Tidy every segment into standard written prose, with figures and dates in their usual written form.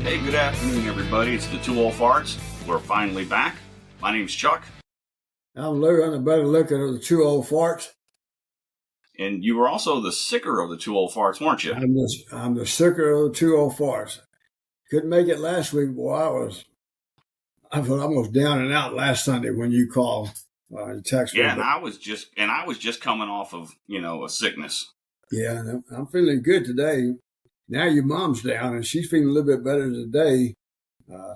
Hey, good afternoon, everybody. It's the Two Old Farts. We're finally back. My name's Chuck, I'm Lou. I'm the better looking of the two old farts. and you were also the sicker of the Two Old Farts, weren't you? I'm the sicker of the two old farts. Couldn't make it last week, boy. I was almost down and out last Sunday when you called. You text me. Yeah, and I was just coming off of a sickness. Yeah, I'm feeling good today. Now your mom's down and she's feeling a little bit better today. Uh,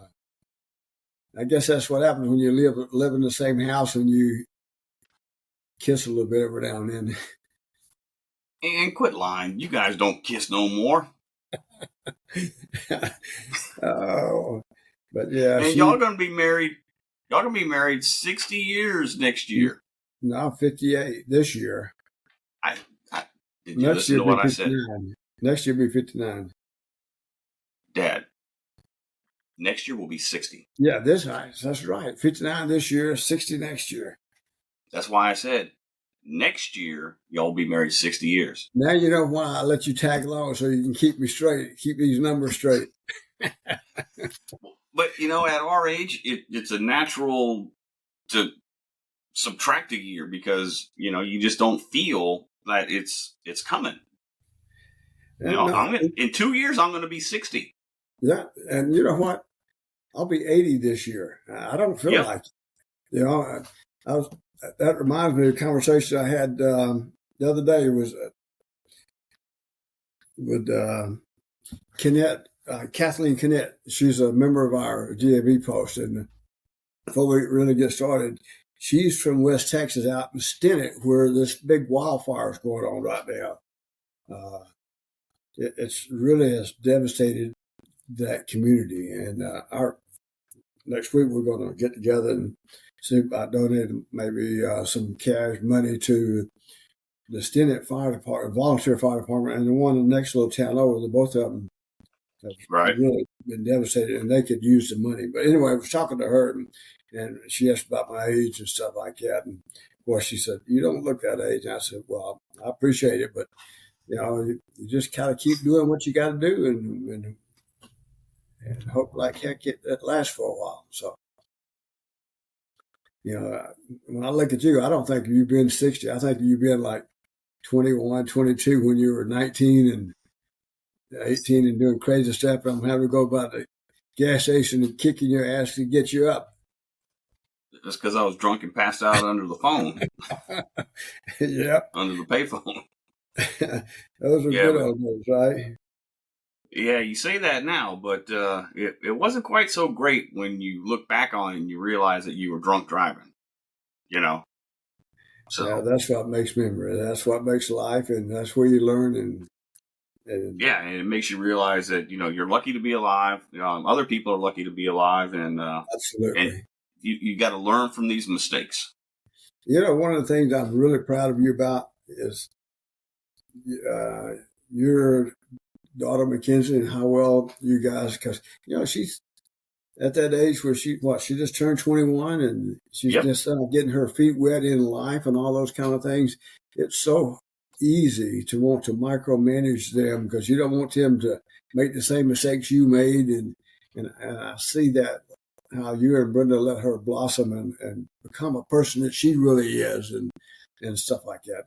I guess that's what happens when you live in the same house and you kiss a little bit every now and then. And quit lying. You guys don't kiss no more. Oh, but yeah, And y'all gonna be married. Y'all gonna be married 60 years next year. no, 58 this year. I did you Next listen year to be what I 59. said, Next year be 59. Dad? Next year will be 60. Yeah, that's right. 59 this year, 60 next year. That's why I said next year y'all will be married 60 years. Now you know why I let you tag along so you can keep me straight, keep these numbers straight. But at our age, it's a natural to subtract a year because you just don't feel that it's coming. And In 2 years I'm gonna be 60. yeah, and you know what? I'll be 80 this year. I don't feel Yep. like it. I was. That reminds me of a conversation I had the other day. Was with Kennett, Kathleen Kennett. She's a member of our GAB post, and before we really get started, she's from West Texas, out in Stinnett, where this big wildfire is going on right now. It's really has devastated that community, and our next week we're going to get together and see about donating maybe some cash money to the Stinnett Fire Department, volunteer fire department, and the one in the next little town over. The both of them have Right. really been devastated, and they could use the money. But anyway, I was talking to her, and she asked about my age and stuff like that. And boy, she said, "You don't look that age." And I said, "Well, I appreciate it, but you just kind of keep doing what you got to do, and hope like heck it lasts for a while." So, when I look at you, I don't think you've been 60. I think you've been like 21, 22 when you were 19 and 18 and doing crazy stuff. I'm having to go by the gas station and kicking your ass to get you up. Just because I was drunk and passed out under the phone, Yeah. under the payphone. Those are good old days, right? Yeah, you say that now, but it wasn't quite so great when you look back on it and you realize that you were drunk driving. So Yeah, that's what makes memory. That's what makes life, and that's where you learn. And yeah, and it makes you realize that you're lucky to be alive. Other people are lucky to be alive, and absolutely. you got to learn from these mistakes. One of the things I'm really proud of you about is your daughter Mackenzie and how well you guys, because she's at that age where she just turned 21 and she's Yep. just getting her feet wet in life and all those kind of things. It's so easy to want to micromanage them because you don't want them to make the same mistakes you made, and I see that how you and Brenda let her blossom and become a person that she really is, and stuff like that.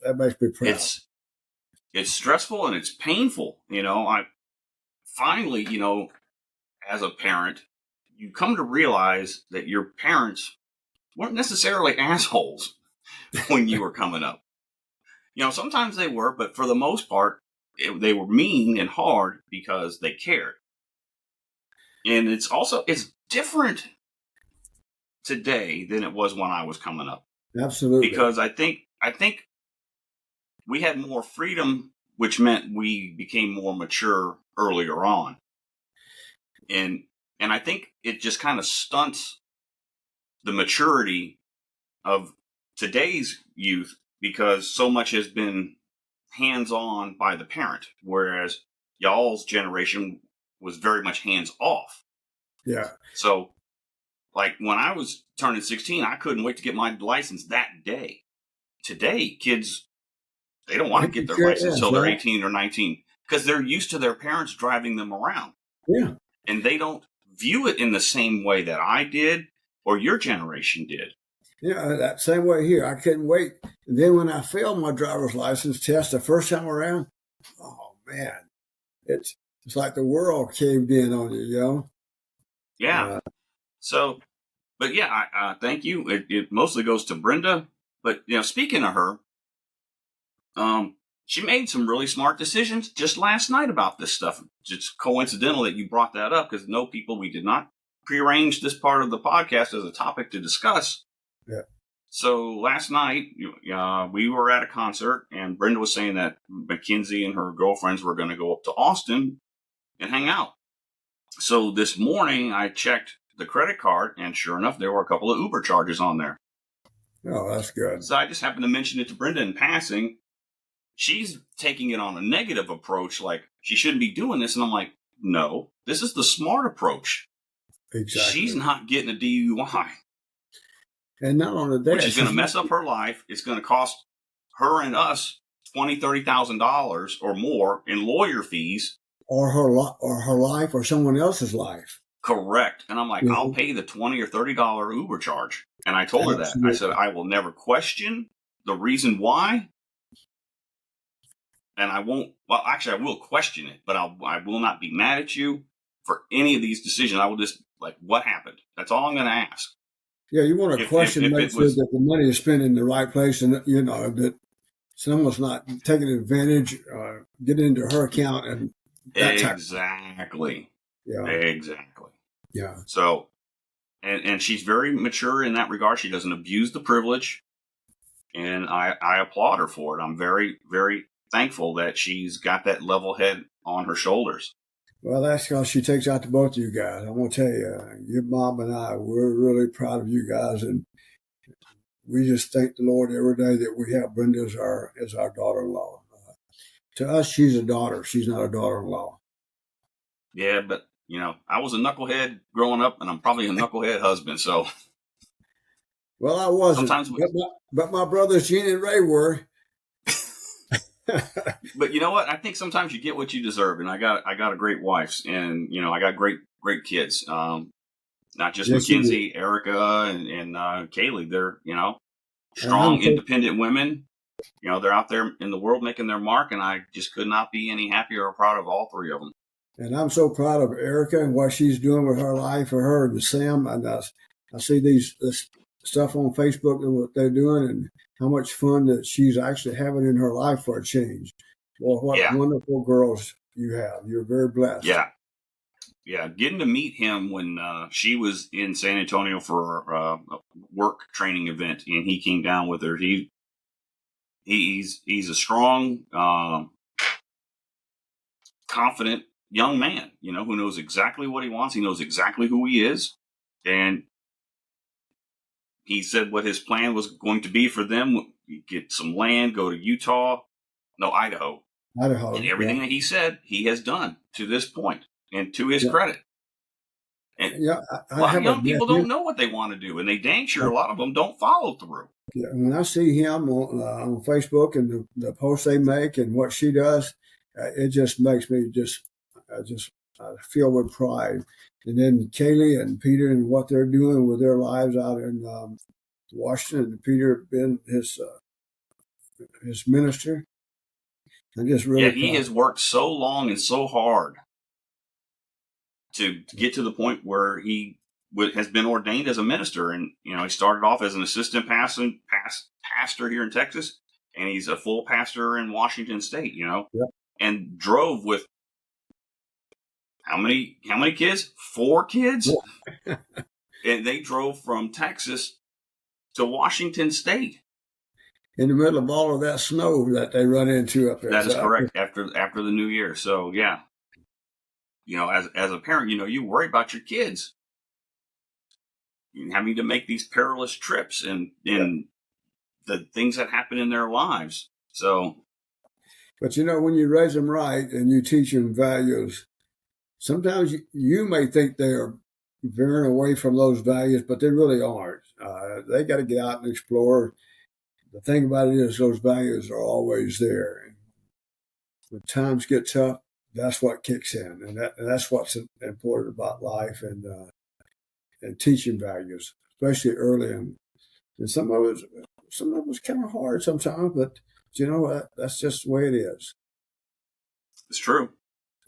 That makes me proud. It's stressful and it's painful. I finally, as a parent, you come to realize that your parents weren't necessarily assholes when you were coming up. Sometimes they were, but for the most part, they were mean and hard because they cared. And it's different today than it was when I was coming up. Absolutely. Because I think we had more freedom, which meant we became more mature earlier on. And I think it just kind of stunts the maturity of today's youth because so much has been hands-on by the parent, whereas y'all's generation was very much hands-off. Yeah. So, like, when I was turning 16, I couldn't wait to get my license that day. Today, kids, they don't want to get their license until they're 18 or 19 because they're used to their parents driving them around. Yeah. and they don't view it in the same way that I did or your generation did. Yeah, that same way here. I couldn't wait. And then when I failed my driver's license test the first time around, oh man, it's like the world caved in on you, you know? Yeah. So, but yeah, I thank you. It mostly goes to Brenda. But speaking of her, she made some really smart decisions just last night about this stuff. It's coincidental that you brought that up because we did not prearrange this part of the podcast as a topic to discuss. Yeah. So last night, we were at a concert, and Brenda was saying that Mackenzie and her girlfriends were going to go up to Austin and hang out. So this morning, I checked the credit card, and sure enough, there were a couple of Uber charges on there. Oh, that's good. So I just happened to mention it to Brenda in passing. She's taking it on a negative approach, like she shouldn't be doing this. And I'm like, no, this is the smart approach. Exactly. She's not getting a DUI. And not only that, which is going to mess up her life. It's going to cost her and us $20,000, $30,000 or more in lawyer fees, or her life, or someone else's life. Correct. And I'm like, I'll pay the $20 or $30 Uber charge. And I told her that. I said, I will never question the reason why. And I won't. Well, actually, I will question it, but I will not be mad at you for any of these decisions. I will just what happened? That's all I'm going to ask. Yeah, you want to question, make sure that the money is spent in the right place, and that someone's not taking advantage, getting into her account, and that exactly. Yeah, exactly. Yeah. So, and she's very mature in that regard. She doesn't abuse the privilege, and I applaud her for it. I'm very, very thankful that she's got that level head on her shoulders. Well, that's because she takes out to both of you guys. I'm going to tell you, your mom and I, we're really proud of you guys. And we just thank the Lord every day that we have Brenda as our daughter-in-law. To us, she's a daughter. She's not a daughter-in-law. Yeah, but, I was a knucklehead growing up, and I'm probably a knucklehead husband, so. Well, I wasn't. But my brothers, Gene and Ray, were. But you know what? I think sometimes you get what you deserve, and I got a great wife, and I got great kids. Not just Mackenzie, Erica, and Kaylee. They're strong, independent women. They're out there in the world making their mark, and I just could not be any happier or proud of all three of them. And I'm so proud of Erica and what she's doing with her life, for her and Sam. And I see this stuff on Facebook and what they're doing, and how much fun that she's actually having in her life for a change. Well, what wonderful girls you have. You're very blessed. Yeah. Yeah. Getting to meet him when she was in San Antonio for a work training event, and he came down with her. He's a strong, confident young man, who knows exactly what he wants. He knows exactly who he is. And he said what his plan was going to be for them: get some land, go to Idaho. And everything that he said, he has done to this point, and to his credit. And a lot of young people don't know what they want to do, and they dang sure a lot of them don't follow through. Yeah, when I see him on Facebook and the posts they make and what she does, it just makes me I feel with pride. And then Kaylee and Peter and what they're doing with their lives out in Washington, and Peter been his minister. I'm just really he has worked so long and so hard to get to the point where he has been ordained as a minister. And, he started off as an assistant pastor here in Texas, and he's a full pastor in Washington State, and drove with how many kids? 4 kids. Yeah. And they drove from Texas to Washington State. In the middle of all of that snow that they run into up there. That is correct. After the new year. So yeah, as a parent, you worry about your kids having to make these perilous trips and the things that happen in their lives. So, but when you raise them right and you teach them values, sometimes you may think they are veering away from those values, but they really aren't. They got to get out and explore. The thing about it is those values are always there. When times get tough, that's what kicks in, and that's what's important about life and teaching values, especially early. And some of it's kind of hard sometimes, but you know what? That's just the way it is. It's true.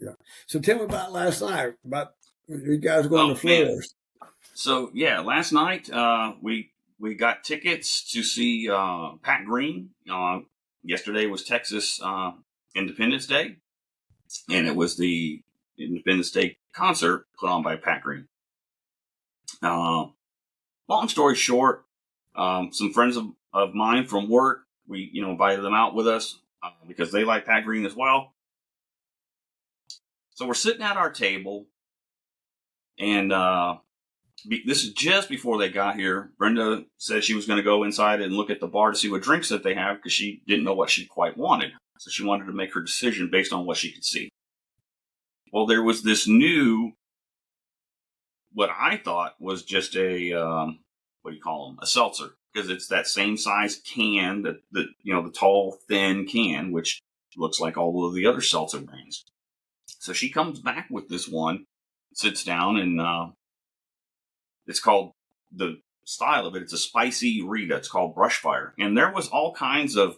Yeah. So tell me about last night. About you guys going to Oh man. Floors. So yeah, last night we got tickets to see Pat Green. Yesterday was Texas Independence Day, and it was the Independence Day concert put on by Pat Green. Long story short, some friends of mine from work, we invited them out with us because they like Pat Green as well. So we're sitting at our table, and this is just before they got here. Brenda said she was going to go inside and look at the bar to see what drinks that they have because she didn't know what she quite wanted. So she wanted to make her decision based on what she could see. Well, there was this new, what I thought was just a, what do you call them? A seltzer, because it's that same size can, the tall, thin can, which looks like all of the other seltzer brands. So she comes back with this one, sits down, and it's called, the style of it, it's a spicy Rita. It's called Brushfire. And there was all kinds of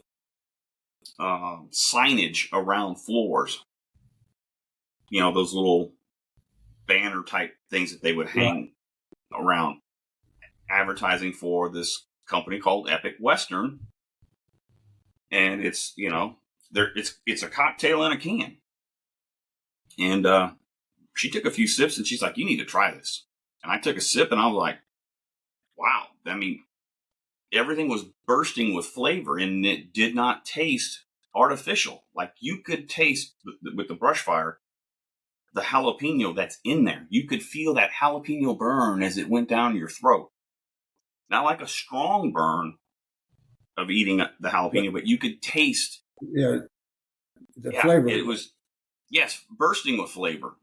signage around Floors. Those little banner type things that they would hang around, advertising for this company called Epic Western. And it's, it's a cocktail in a can. And she took a few sips and she's like, "You need to try this." And I took a sip and I was like, wow. I mean, everything was bursting with flavor and it did not taste artificial. Like you could taste with the Brushfire, the jalapeno that's in there. You could feel that jalapeno burn as it went down your throat. Not like a strong burn of eating the jalapeno, but you could taste. Yeah, the flavor. It was, yes, bursting with flavor.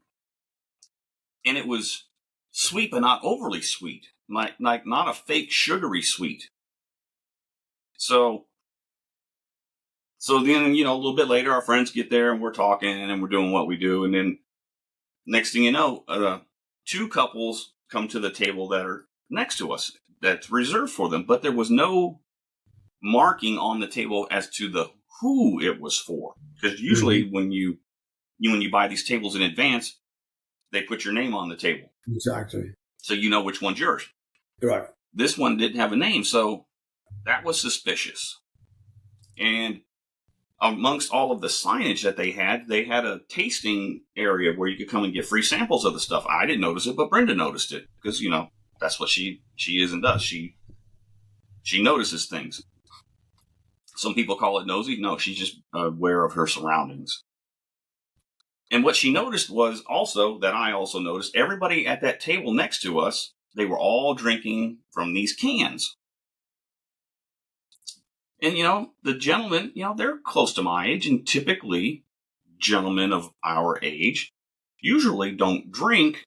And it was sweet, but not overly sweet. Like not a fake sugary sweet. So then, a little bit later, our friends get there and we're talking and we're doing what we do. And then next thing you know, two couples come to the table that are next to us that's reserved for them. But there was no marking on the table as to the who it was for. Because usually when you buy these tables in advance, they put your name on the table. Exactly. So you know which one's yours. Right. This one didn't have a name, so that was suspicious. And amongst all of the signage that they had a tasting area where you could come and get free samples of the stuff. I didn't notice it, but Brenda noticed it because, that's what she is and does. She notices things. Some people call it nosy. No, she's just aware of her surroundings. And what she noticed was also that I also noticed everybody at that table next to us, they were all drinking from these cans. And, the gentlemen, they're close to my age, and typically gentlemen of our age usually don't drink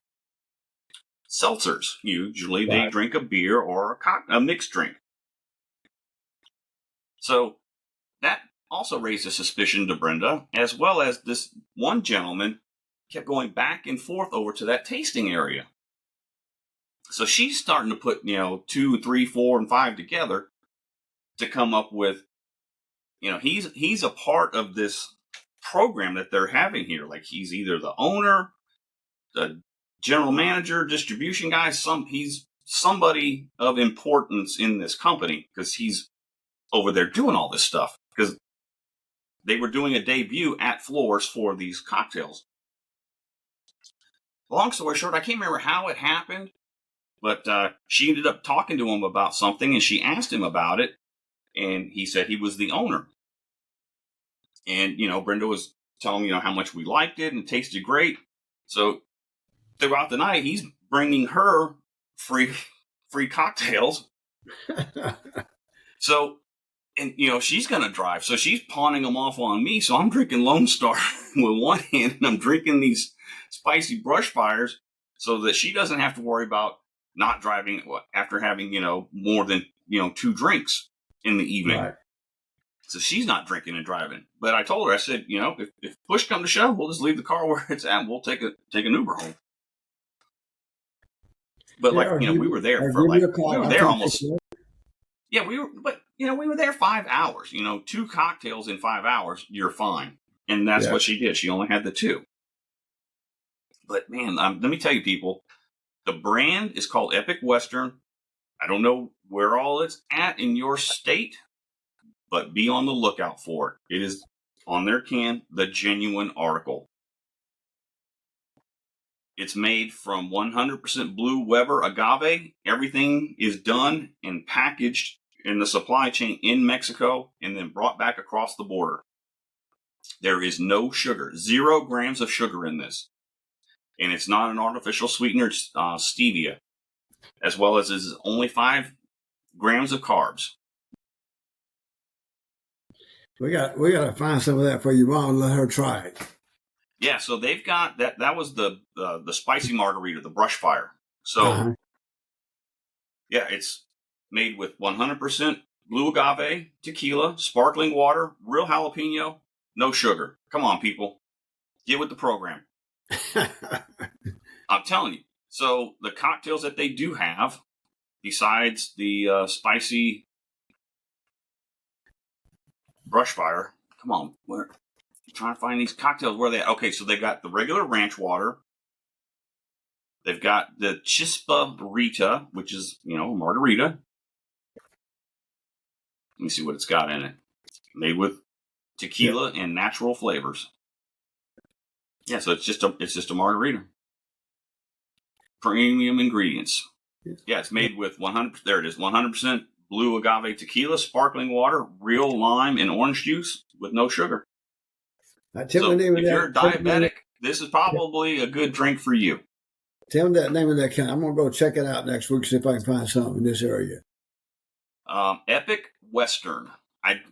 seltzers. Usually they drink a beer or a mixed drink. So that also raised a suspicion to Brenda, as well as this one gentleman kept going back and forth over to that tasting area. So she's starting to put, 2, 3, 4, and 5 together to come up with, he's a part of this program that they're having here. Like he's either the owner, the general manager, distribution guy, he's somebody of importance in this company because he's over there doing all this stuff because they were doing a debut at Floors for these cocktails. Long story short, I can't remember how it happened, but she ended up talking to him about something and she asked him about it. And he said he was the owner. And, Brenda was telling him, how much we liked it and it tasted great. So throughout the night, he's bringing her free cocktails. So, and, she's going to drive. So she's pawning them off on me. So I'm drinking Lone Star with one hand and I'm drinking these spicy Brushfires so that she doesn't have to worry about not driving after having, more than, 2 drinks in the evening. Right. So she's not drinking and driving. But I told her, I said, if push come to shove, we'll just leave the car where it's at. And we'll take an Uber home. But Yeah, we were there give me a we call. were I'll there come pick almost. you up. Yeah, we were there 5 hours. 2 cocktails in 5 hours, you're fine. And that's Yeah. what she did. She only had the 2. But man, let me tell you, people, the brand is called Epic Western. I don't know where all it's at in your state, but be on the lookout for it. It is on their can, the genuine article. It's made from 100% blue Weber agave. Everything is done and packaged in the supply chain in Mexico and then brought back across the border. There is no sugar, 0 grams of sugar in this. And it's not an artificial sweetener, stevia, as well as is only 5 grams of carbs. We got to find some of that for your mom and let her try it. Yeah, so they've got that. That was the spicy margarita, the brush fire. So yeah, it's made with 100% blue agave, tequila, sparkling water, real jalapeno, no sugar. Come on, people, get with the program. I'm telling you. So the cocktails that they do have, besides the spicy brush fire, come on, where? Trying to find these cocktails. Where are they at? Okay, so they've got the regular ranch water. They've got the Chispa Rita, which is, a margarita. Let me see what it's got in it. Made with tequila and natural flavors. Yeah, so it's just a margarita. Premium ingredients. Yeah, it's made with 100%. There it is, 100% blue agave tequila, sparkling water, real lime, and orange juice with no sugar. So if you're diabetic, this is probably a good drink for you. Tell me that name of that can. I'm going to go check it out next week, see if I can find something in this area. Epic Western.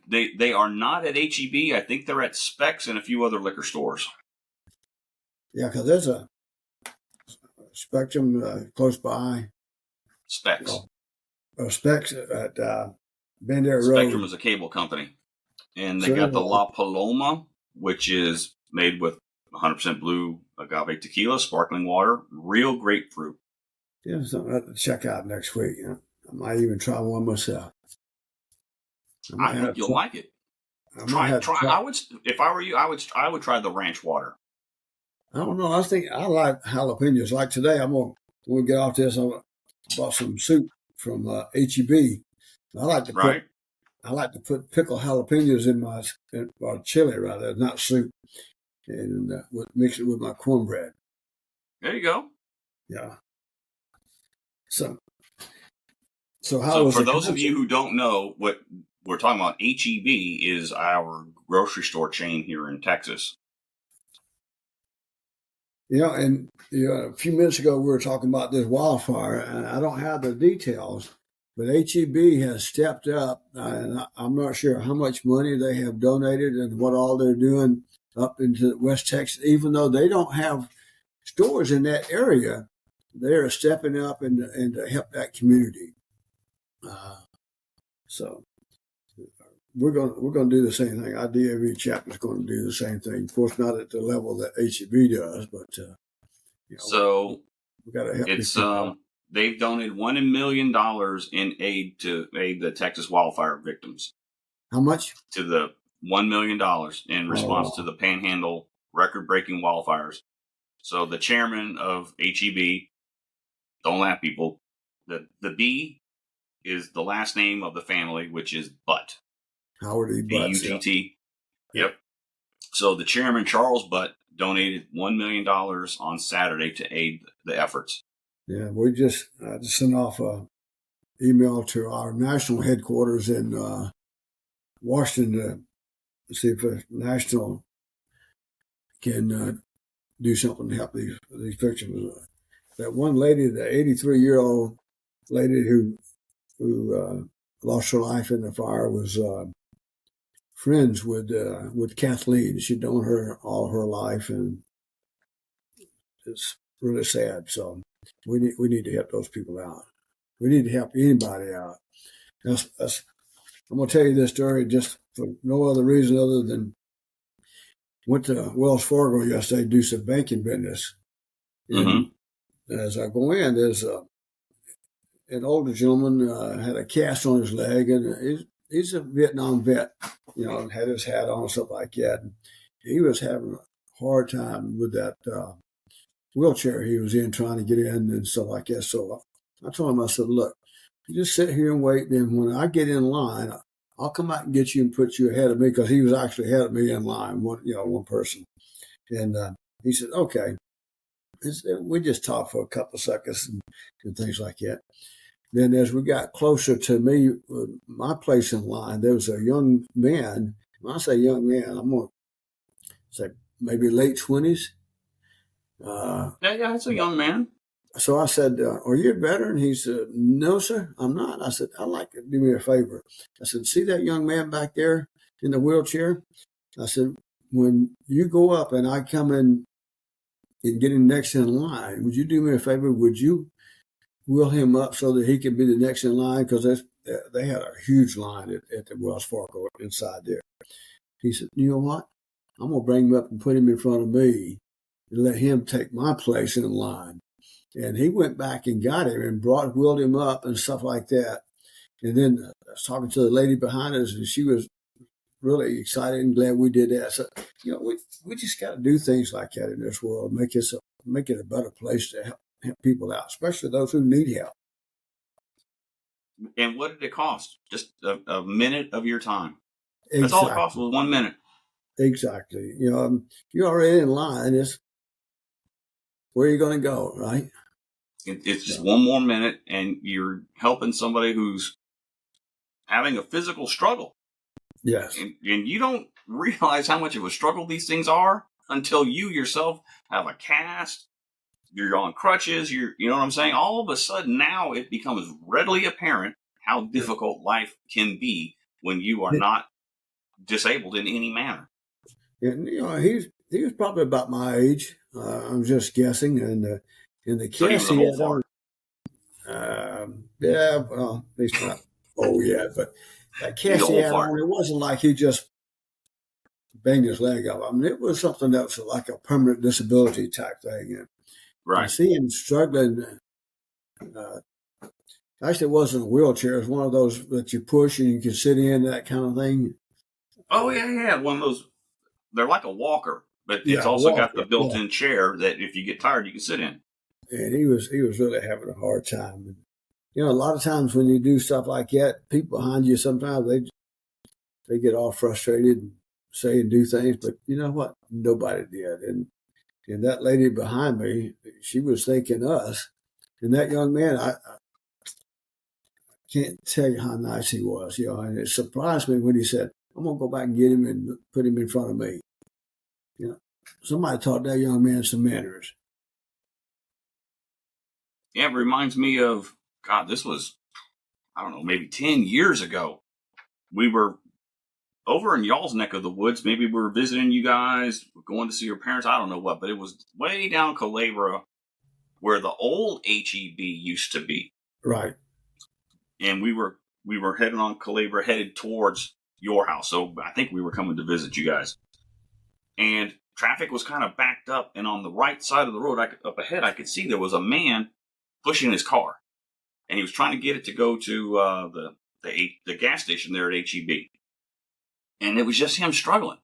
They are not at HEB. I think they're at Specs and a few other liquor stores. Yeah, because there's a Spectrum close by. Specs. Specs at Bandera Road. Spectrum is a cable company. And they got the La Paloma, which is made with 100% blue agave tequila, sparkling water, real grapefruit. Yeah, something I have to check out next week. I might even try one myself. I think you'll like it. Try. I would, if I were you, I would try the ranch water. I don't know. I think I like jalapenos. Like today, I'm gonna get off this. I bought some soup from HEB. I like to put pickled jalapenos in my chili, rather, not soup, and mix it with my cornbread. There you go. Yeah. So for those of you who don't know what we're talking about, HEB is our grocery store chain here in Texas. And a few minutes ago we were talking about this wildfire, and I don't have the details, but HEB has stepped up, and I'm not sure how much money they have donated and what all they're doing up into West Texas. Even though they don't have stores in that area, they're stepping up and to help that community. So we're going to do the same thing. Our DAV chapter is going to do the same thing. Of course, not at the level that HEB does, but so we got to help. They've donated $1 million in aid to aid the Texas wildfire victims. How much? To the $1 million in response to the Panhandle record-breaking wildfires. So the chairman of HEB, don't laugh, people. The B is the last name of the family, which is Butt. Howard E. Butt. B-U-T-T. Yep. So the chairman, Charles Butt, donated $1 million on Saturday to aid the efforts. Yeah, we just sent off an email to our national headquarters in Washington to see if the national can do something to help these victims. That one lady, the 83-year-old lady who lost her life in the fire, was friends with Kathleen. She'd known her all her life, and it's really sad. So we need to help those people out. We need to help anybody out. That's I'm going to tell you this story just for no other reason other than went to Wells Fargo yesterday to do some banking business. Mm-hmm. And as I go in, there's an older gentleman had a cast on his leg, and he's a Vietnam vet, and had his hat on and stuff like that. And he was having a hard time with that wheelchair he was in, trying to get in and stuff like that. So I told him, I said, look, you just sit here and wait. Then when I get in line, I'll come out and get you and put you ahead of me, because he was actually ahead of me in line, one person. And he said, okay. We just talked for a couple of seconds and things like that. Then as we got closer to me, my place in line, there was a young man. When I say young man, I'm going to say maybe late 20s. Yeah, it's a young man. So I said, are you a veteran? He said, no, sir, I'm not. I said, I'd like to do me a favor. I said, see that young man back there in the wheelchair? I said, when you go up and I come in and get him next in line, would you do me a favor? Would you wheel him up so that he can be the next in line? Because they had a huge line at the Wells Fargo inside there. He said, you know what? I'm going to bring him up and put him in front of me and let him take my place in line. And he went back and got him and wheeled him up and stuff like that. And then I was talking to the lady behind us, and she was really excited and glad we did that. So, we just got to do things like that in this world, make it a better place to help people out, especially those who need help. And what did it cost? Just a minute of your time. Exactly. That's all it cost, was 1 minute. Exactly. You're already in line. It's where are you going to go, right? It's just one more minute, and you're helping somebody who's having a physical struggle. Yes. And you don't realize how much of a struggle these things are until you yourself have a cast, you're on crutches, you know what I'm saying? All of a sudden now it becomes readily apparent how difficult life can be when you are not disabled in any manner. And he was probably about my age. I'm just guessing, and the So he was cast a he whole had fart. on, well, he's not old yet, but that He's a cast he whole had fart. on, it wasn't like he just banged his leg up. I mean, it was something that was like a permanent disability type thing. And Right. I see him struggling. Actually, it wasn't a wheelchair. It was one of those that you push and you can sit in, that kind of thing. Oh, yeah. One of those, they're like a walker, but it's also got the built-in chair that if you get tired, you can sit in. And he was really having a hard time. And, a lot of times when you do stuff like that, people behind you, sometimes they get all frustrated and say and do things, but you know what? Nobody did. And that lady behind me, she was thanking us. And that young man, I can't tell you how nice he was, and it surprised me when he said, I'm going to go back and get him and put him in front of me. Somebody taught that young man some manners. Yeah, it reminds me of, God, this was, I don't know, maybe 10 years ago. We were over in y'all's neck of the woods. Maybe we were visiting you guys, going to see your parents. I don't know what, but it was way down Culebra where the old HEB used to be. Right. And we were heading on Culebra, headed towards your house. So I think we were coming to visit you guys. And traffic was kind of backed up. And on the right side of the road, up ahead, I could see there was a man pushing his car. And he was trying to get it to go to the gas station there at HEB. And it was just him struggling.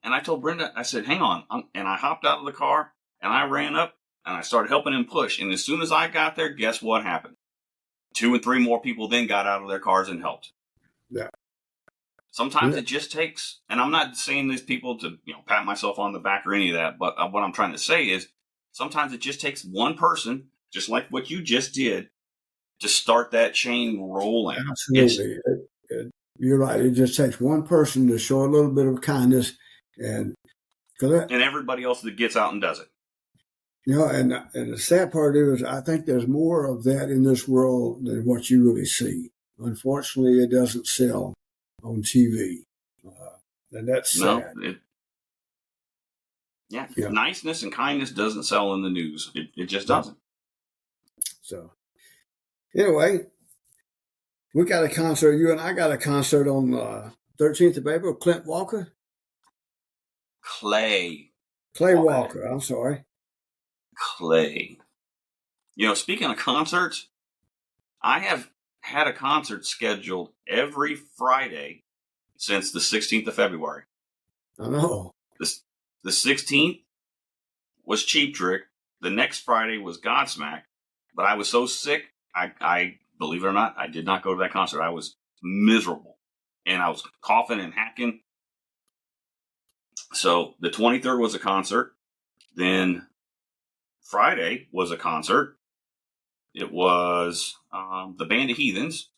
And I told Brenda, I said, hang on. And I hopped out of the car and I ran up and I started helping him push. And as soon as I got there, guess what happened? 2 and 3 more people then got out of their cars and helped. Yeah. Sometimes it just takes, and I'm not saying these people to pat myself on the back or any of that, but what I'm trying to say is sometimes it just takes one person, just like what you just did, to start that chain rolling. Absolutely. You're right. It just takes one person to show a little bit of kindness, and everybody else that gets out and does it. And the sad part is, I think there's more of that in this world than what you really see. Unfortunately, it doesn't sell on TV, and that's sad. Niceness and kindness doesn't sell in the news. It just doesn't. So, anyway, We got a concert. You and I got a concert on 13th of April. Clint Walker, Clay. Clay Walker. I'm sorry. Clay. Speaking of concerts, I have had a concert scheduled every Friday since the 16th of February. I know. The 16th was Cheap Trick. The next Friday was Godsmack. But I was so sick, I believe it or not, I did not go to that concert. I was miserable. And I was coughing and hacking. So the 23rd was a concert. Then Friday was a concert. It was the Band of Heathens.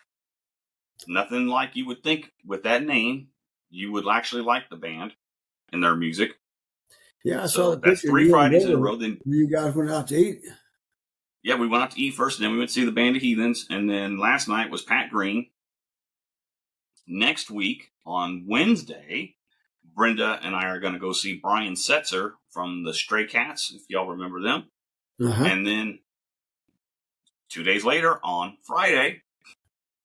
Nothing like you would think with that name. You would actually like the band and their music. Yeah, I So saw the that's picture. 3 Fridays in a row. Then you guys went out to eat. Yeah, we went out to eat first, and then we went to see the Band of Heathens, and then last night was Pat Green. Next week, on Wednesday, Brenda and I are going to go see Brian Setzer from the Stray Cats, if y'all remember them. Uh-huh. And then 2 days later, on Friday,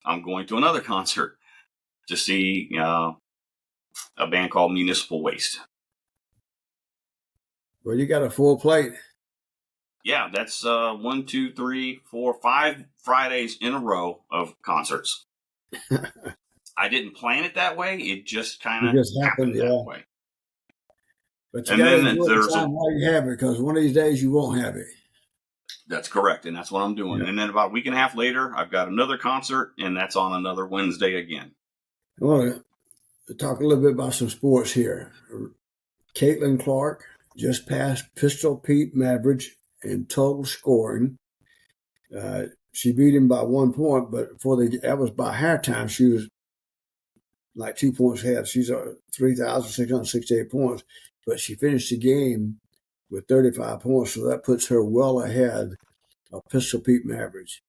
I'm going to another concert to see a band called Municipal Waste. Well, you got a full plate. Yeah, that's 1, 2, 3, 4, 5 Fridays in a row of concerts. I didn't plan it that way. It just kind of happened that way. But you got to enjoy the time while you have it, because one of these days you won't have it. That's correct, and that's what I'm doing. Yeah. And then about a week and a half later, I've got another concert, and that's on another Wednesday again. I want to talk a little bit about some sports here. Caitlin Clark just passed Pistol Pete Maveridge in total scoring. She beat him by 1 point, but that was by halftime. She was like 2 points ahead. She's 3,668 points, but she finished the game with 35 points, so that puts her well ahead of Pistol Pete Maveridge.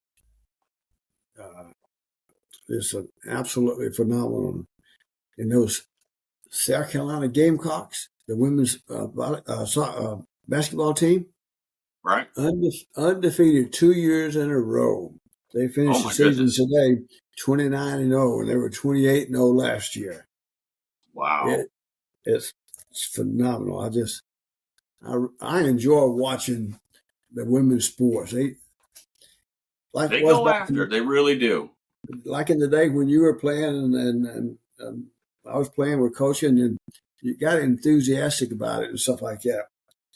It's absolutely phenomenal. And those South Carolina Gamecocks, the women's basketball team, right, undefeated 2 years in a row. They finished the season today 29-0, and they were 28-0 last year. Wow, it's phenomenal. I enjoy watching the women's sports. They go after it. They really do. Like in the day when you were playing and I was playing with coaching, and you got enthusiastic about it and stuff like that.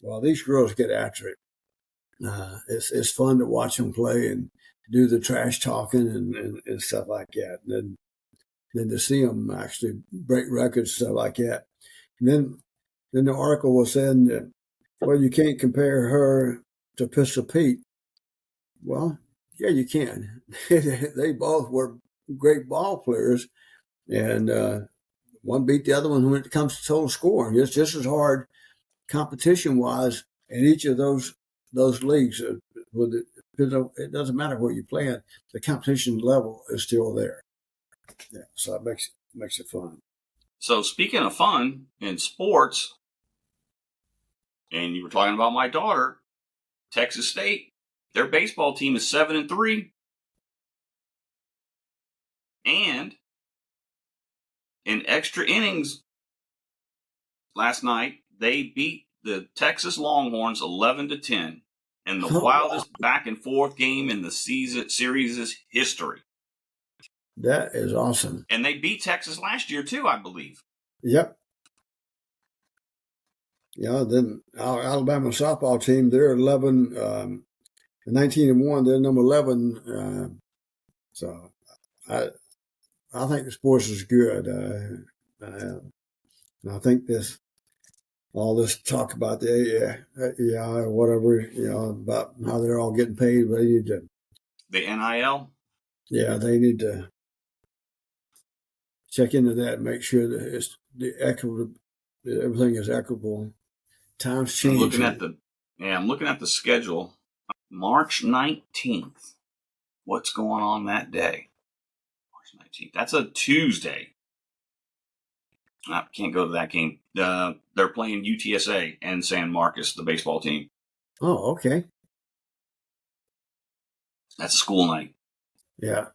Well, these girls get after it. It's fun to watch them play and do the trash talking and stuff like that. And then to see them actually break records, stuff like that. And then the article was saying that, well, you can't compare her to Pistol Pete. Well, yeah, you can. They both were great ball players, and one beat the other one when it comes to total scoring. It's just as hard competition-wise in each of those leagues. It doesn't matter where you play it. The competition level is still there. Yeah, so it makes it fun. So speaking of fun in sports, and you were talking about my daughter, Texas State, their baseball team is 7-3. And in extra innings last night, they beat the Texas Longhorns 11-10 in the wildest back and forth game in the series' history. That is awesome. And they beat Texas last year too, I believe. Yep. Yeah, then our Alabama softball team, they're 19-1. They're number 11. So I think the sports is good. And I think all this talk about the whatever, about how they're all getting paid, but they need to. The NIL? Yeah, they need to check into that and make sure that it's everything is equitable. Times change. I'm looking at the schedule. March 19th. What's going on that day? March 19th. That's a Tuesday. I can't go to that game. They're playing UTSA and San Marcos, the baseball team. Oh, okay. That's a school night. Yeah.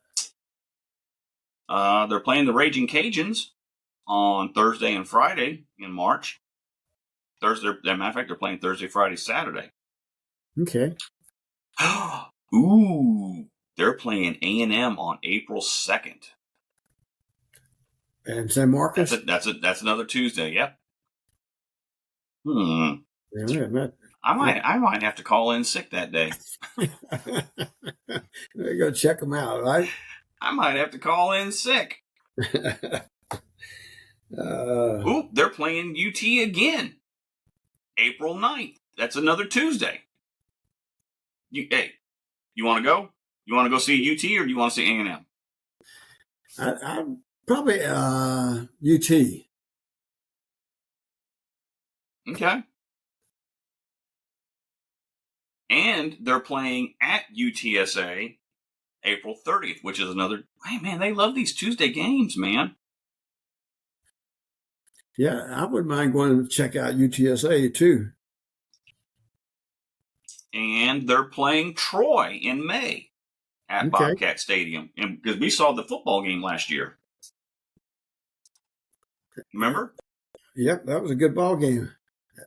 They're playing the Raging Cajuns on Thursday and Friday in March. Thursday, as a matter of fact, they're playing Thursday, Friday, Saturday. Okay. Ooh, they're playing A&M on April 2nd. And San Marcos? That's another Tuesday. Yep. Yeah, I might have to call in sick that day. You go check them out, right? I might have to call in sick. Ooh, they're playing UT again. April 9th. That's another Tuesday. Hey, you want to go? You want to go see UT or do you want to see A&M? I probably UT. Okay. And they're playing at UTSA April 30th, which is another. Hey, man, they love these Tuesday games, man. Yeah, I wouldn't mind going to check out UTSA too. And they're playing Troy in May at Bobcat Stadium. And because we saw the football game last year. Remember? Yep, that was a good ball game.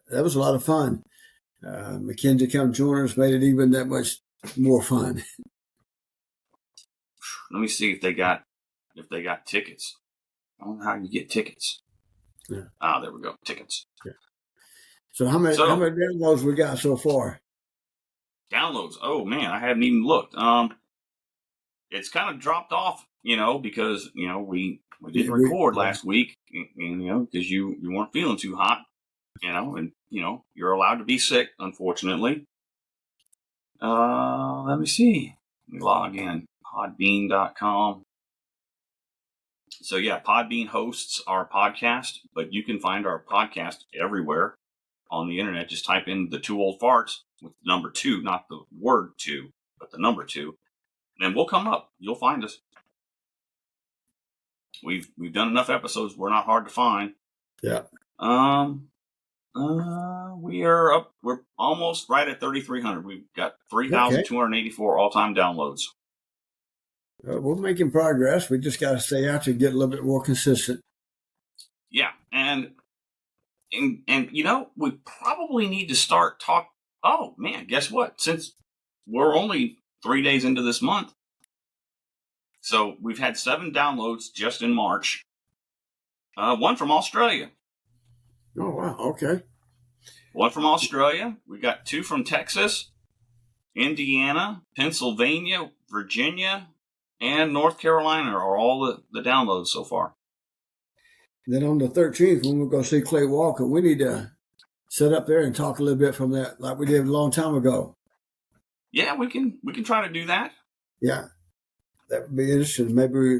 That was a lot of fun. McKenzie come join us, made it even that much more fun. Let me see if they got tickets. I don't know how you get tickets. Yeah. There we go. Tickets. Yeah. So how many downloads we got so far? Downloads. Oh man, I haven't even looked. It's kind of dropped off, because we didn't record last week, because you weren't feeling too hot, and you're allowed to be sick, unfortunately. Let me see. Let me log in. Podbean.com. So yeah, Podbean hosts our podcast, but you can find our podcast everywhere on the internet. Just type in the 2 Old Farts with number 2, not the word 2, but the number 2. And we'll come up. You'll find us. We've done enough episodes. We're not hard to find. Yeah. We are up. We're almost right at 3,300. We've got 3,284 all-time downloads. We're making progress. We just got to stay out to get a little bit more consistent. Yeah, and we probably need to start talk. Oh man, guess what? Since we're only 3 days into this month, so we've had 7 downloads just in March. 1 from Australia. Oh wow! Okay. 1 from Australia. We got 2 from Texas, Indiana, Pennsylvania, Virginia, and North Carolina are all the downloads so far. Then on the 13th, when we go see Clay Walker, we need to sit up there and talk a little bit from that, like we did a long time ago. Yeah, we can try to do that. Yeah, that would be interesting. Maybe we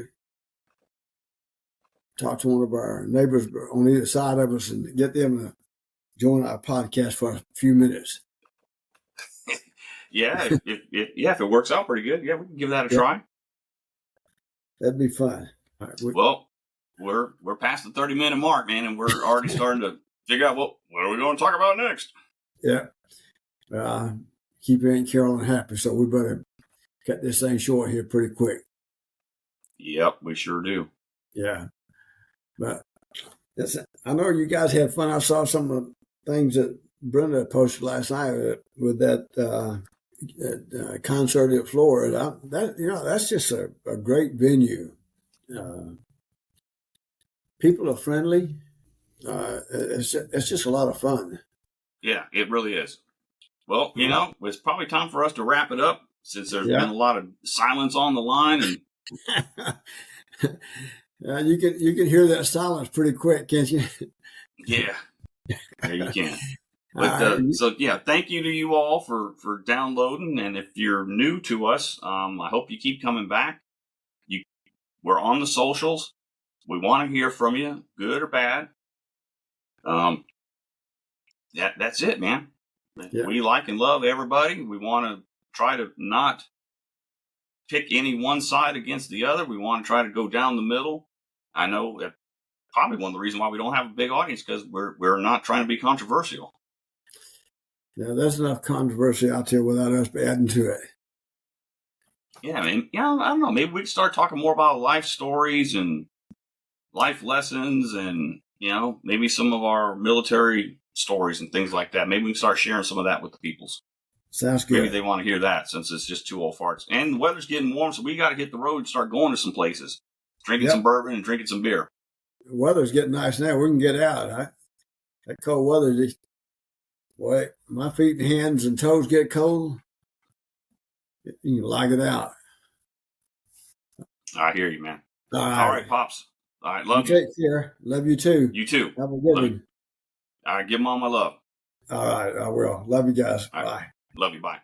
talk to one of our neighbors on either side of us and get them to join our podcast for a few minutes. Yeah, if it works out pretty good, yeah, we can give that a try. That'd be fun. All right, well, we're past the 30-minute mark, man, and we're already starting to figure out what are we going to talk about next. Yeah. Keep Aunt Carolyn happy, so we better cut this thing short here pretty quick. Yep, we sure do. Yeah. But I know you guys had fun. I saw some of the things that Brenda posted last night with that concert at Florida. That's just a great venue. People are friendly. It's just a lot of fun. Yeah, it really is. Well, it's probably time for us to wrap it up since there's been a lot of silence on the line. And you can hear that silence pretty quick, can't you? Yeah, you can. But so yeah, thank you to you all for downloading. And if you're new to us, I hope you keep coming back. We're on the socials. We want to hear from you, good or bad. That's it, man. Yeah. We like and love everybody. We want to try to not pick any one side against the other. We want to try to go down the middle. I know that probably one of the reasons why we don't have a big audience because we're not trying to be controversial. Yeah, there's enough controversy out there without us adding to it. Yeah, man. Yeah, I don't know. Maybe we can start talking more about life stories and life lessons, and maybe some of our military stories and things like that. Maybe we can start sharing some of that with the peoples. Sounds Maybe good. they want to hear that, since it's just two old farts. And the weather's getting warm, so we got to hit the road and start going to some places, drinking some Yep. bourbon and drinking some beer. The weather's getting nice now. We can get out. That cold weather, boy, my feet and hands and toes get cold. You can like it out. I hear you, man. All All right, right. Pops. All right, You love you. take care. Love you too. You too. Have a good Let me. one. All right, give them all my love. All right. I will. Love you guys. All right, Bye. love you. Bye.